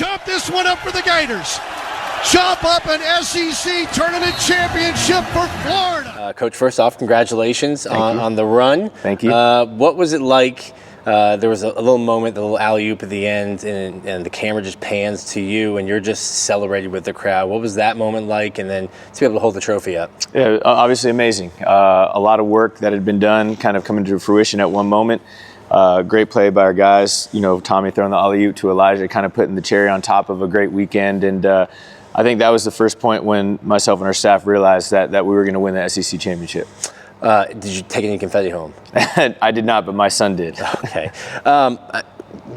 chop this one up for the Gators. Chop up an SEC tournament championship for Florida. Coach, first off, congratulations on the run. Thank you. What was it like? There was a little moment, the little alley-oop at the end, and the camera just pans to you, and you're just celebrating with the crowd. What was that moment like, and then to be able to hold the trophy up? Yeah, obviously amazing. A lot of work that had been done kind of coming to fruition at one moment. Great play by our guys. You know, Tommy throwing the alley-oop to Elijah, kind of putting the cherry on top of a great weekend. And I think that was the first point when myself and our staff realized that we were going to win the SEC championship. Did you take any confetti home? I did not, but my son did. Okay.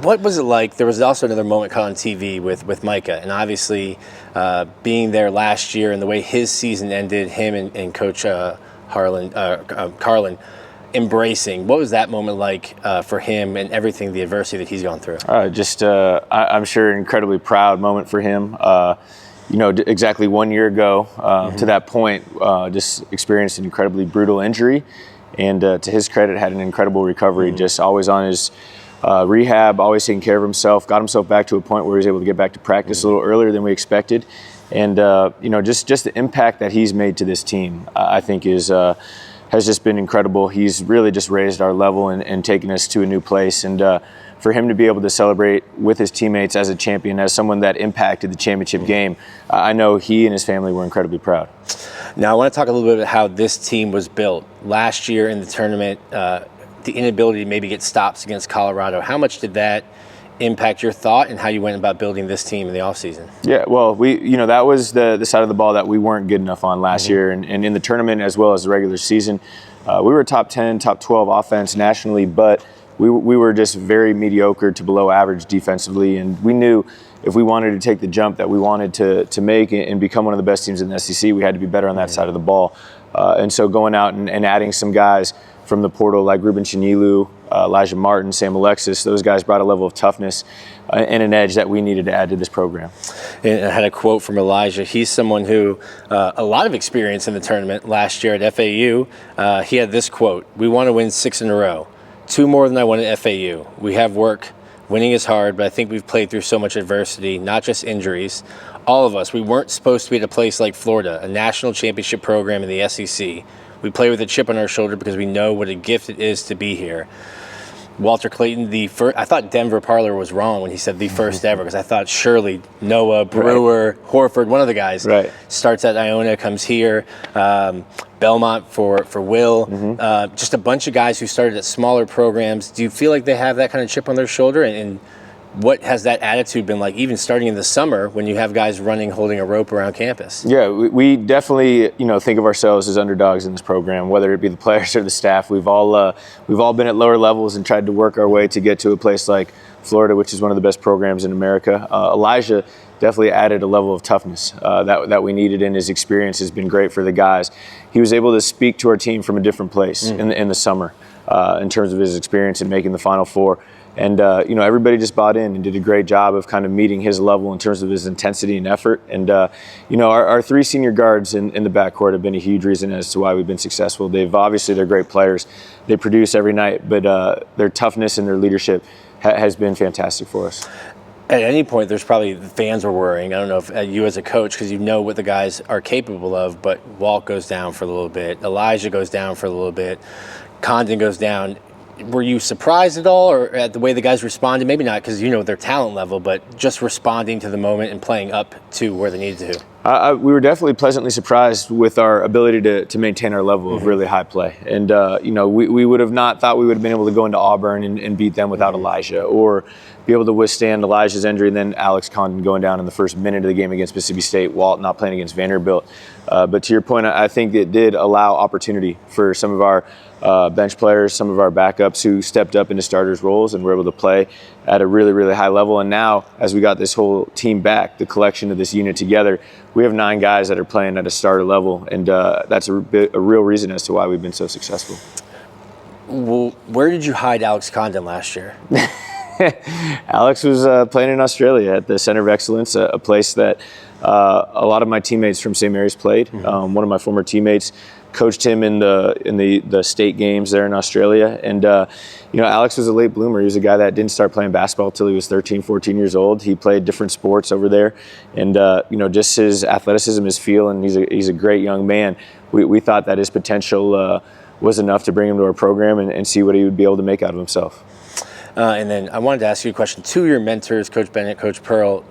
What was it like? There was also another moment caught on TV with Micah, and obviously being there last year and the way his season ended, him and Coach Carlin embracing. What was that moment like for him and everything, the adversity that he's gone through? I'm sure an incredibly proud moment for him. You know, exactly 1 year ago to that point, just experienced an incredibly brutal injury, and to his credit, had an incredible recovery. Just always on his rehab, always taking care of himself. Got himself back to a point where he was able to get back to practice a little earlier than we expected, and you know, just the impact that he's made to this team, I think has just been incredible. He's really just raised our level and taken us to a new place, and for him to be able to celebrate with his teammates as a champion, as someone that impacted the championship game, I know he and his family were incredibly proud. Now, I want to talk a little bit about how this team was built. Last year in the tournament, the inability to maybe get stops against Colorado, how much did that impact your thought and how you went about building this team in the offseason? Yeah, well, that was the side of the ball that we weren't good enough on last year, and in the tournament as well as the regular season. We were top 10, top 12 offense nationally, but we were just very mediocre to below average defensively, and we knew if we wanted to take the jump that we wanted to make and become one of the best teams in the SEC, we had to be better on that side of the ball. And so going out and adding some guys from the portal like Ruben Chinilu, Elijah Martin, Sam Alexis, those guys brought a level of toughness and an edge that we needed to add to this program. And I had a quote from Elijah. He's someone who, a lot of experience in the tournament last year at FAU. He had this quote: "We want to win 6 in a row. 2 more than I won at FAU. We have work. Winning is hard, but I think we've played through so much adversity, not just injuries. All of us, we weren't supposed to be at a place like Florida, a national championship program in the SEC. We play with a chip on our shoulder because we know what a gift it is to be here." Walter Clayton, I thought Denver Parler was wrong when he said the first ever, because I thought surely Noah, Brewer, Horford, one of the guys, starts at Iona, comes here. Belmont for Will. Just a bunch of guys who started at smaller programs. Do you feel like they have that kind of chip on their shoulder? And what has that attitude been like, even starting in the summer when you have guys running, holding a rope around campus? Yeah, we definitely, think of ourselves as underdogs in this program, whether it be the players or the staff. We've all been at lower levels and tried to work our way to get to a place like Florida, which is one of the best programs in America. Elijah definitely added a level of toughness that we needed, and his experience has been great for the guys. He was able to speak to our team from a different place in the summer in terms of his experience in making the Final Four. And, everybody just bought in and did a great job of kind of meeting his level in terms of his intensity and effort. And, our 3 senior guards in the backcourt have been a huge reason as to why we've been successful. They're great players. They produce every night, but their toughness and their leadership has been fantastic for us. At any point, there's probably the fans were worrying. I don't know if you as a coach, because you know what the guys are capable of, but Walt goes down for a little bit. Elijah goes down for a little bit. Condon goes down. Were you surprised at all, or at the way the guys responded? Maybe not, because their talent level, but just responding to the moment and playing up to where they needed to. We were definitely pleasantly surprised with our ability to maintain our level of really high play. And, we would have not thought we would have been able to go into Auburn and beat them without Elijah, or be able to withstand Elijah's injury and then Alex Condon going down in the first minute of the game against Mississippi State, Walt not playing against Vanderbilt. But to your point, I think it did allow opportunity for some of our bench players, some of our backups who stepped up into starters roles and were able to play at a really, really high level. And now, as we got this whole team back, the collection of this unit together, we have 9 guys that are playing at a starter level, and that's a real reason as to why we've been so successful. Well, where did you hide Alex Condon last year? Alex was playing in Australia at the Center of Excellence, a place that a lot of my teammates from St. Mary's played. One of my former teammates coached him in the state games there in Australia. And Alex was a late bloomer. He was a guy that didn't start playing basketball till he was 13, 14 years old. He played different sports over there, and just his athleticism, his feel, and he's a great young man. We thought that his potential was enough to bring him to our program and see what he would be able to make out of himself. And then I wanted to ask you a question. Two of your mentors, Coach Bennett, Coach Pearl,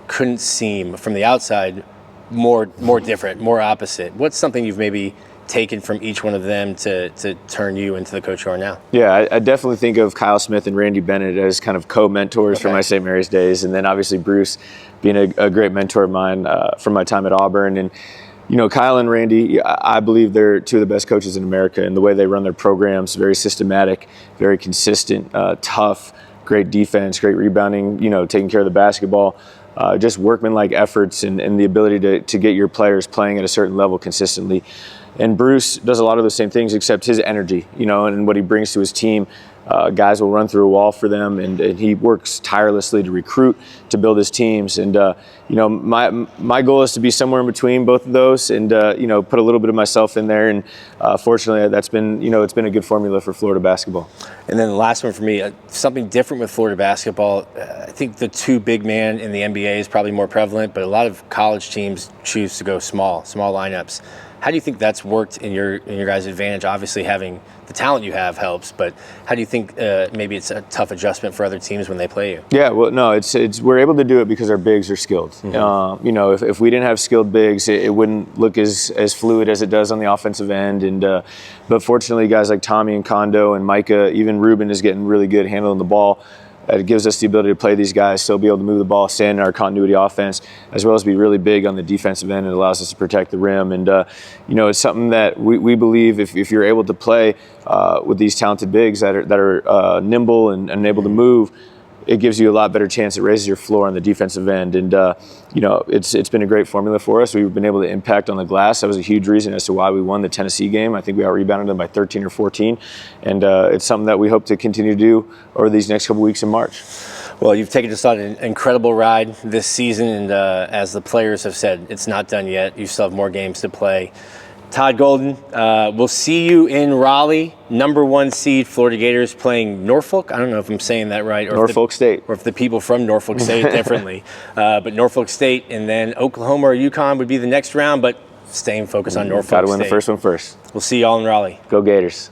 couldn't seem from the outside more different, more opposite. What's something you've maybe taken from each one of them to turn you into the coach you are now? Yeah, I definitely think of Kyle Smith and Randy Bennett as kind of co-mentors from my St. Mary's days, and then obviously Bruce being a great mentor of mine from my time at Auburn. And Kyle and Randy, I believe they're two of the best coaches in America, and the way they run their programs, very systematic, very consistent, tough, great defense, great rebounding, taking care of the basketball, just workmanlike efforts and the ability to get your players playing at a certain level consistently. And Bruce does a lot of those same things, except his energy, and what he brings to his team. Guys will run through a wall for them, and he works tirelessly to recruit, to build his teams. And my goal is to be somewhere in between both of those, and put a little bit of myself in there. And fortunately, that's been it's been a good formula for Florida basketball. And then the last one for me, something different with Florida basketball. I think the two big man in the NBA is probably more prevalent, but a lot of college teams choose to go small lineups. How do you think that's worked in your guys' advantage? Obviously, having the talent you have helps, but how do you think maybe it's a tough adjustment for other teams when they play you? Yeah, well, no, it's we're able to do it because our bigs are skilled. Mm-hmm. If we didn't have skilled bigs, it wouldn't look as fluid as it does on the offensive end. And but fortunately, guys like Tommy and Condon and Micah, even Ruben is getting really good handling the ball. It gives us the ability to play these guys, still be able to move the ball, stand in our continuity offense, as well as be really big on the defensive end. It allows us to protect the rim. And, it's something that we believe if you're able to play with these talented bigs that are nimble and able to move, it gives you a lot better chance. It raises your floor on the defensive end. And, it's been a great formula for us. We've been able to impact on the glass. That was a huge reason as to why we won the Tennessee game. I think we out-rebounded them by 13 or 14. And it's something that we hope to continue to do over these next couple weeks in March. Well, you've taken us on an incredible ride this season. And as the players have said, it's not done yet. You still have more games to play. Todd Golden, we'll see you in Raleigh, #1 seed Florida Gators playing Norfolk. I don't know if I'm saying that right. Or Norfolk State. Or if the people from Norfolk say it differently. But Norfolk State, and then Oklahoma or UConn would be the next round, but staying focused on Norfolk State. Got to win the first one first. We'll see you all in Raleigh. Go Gators.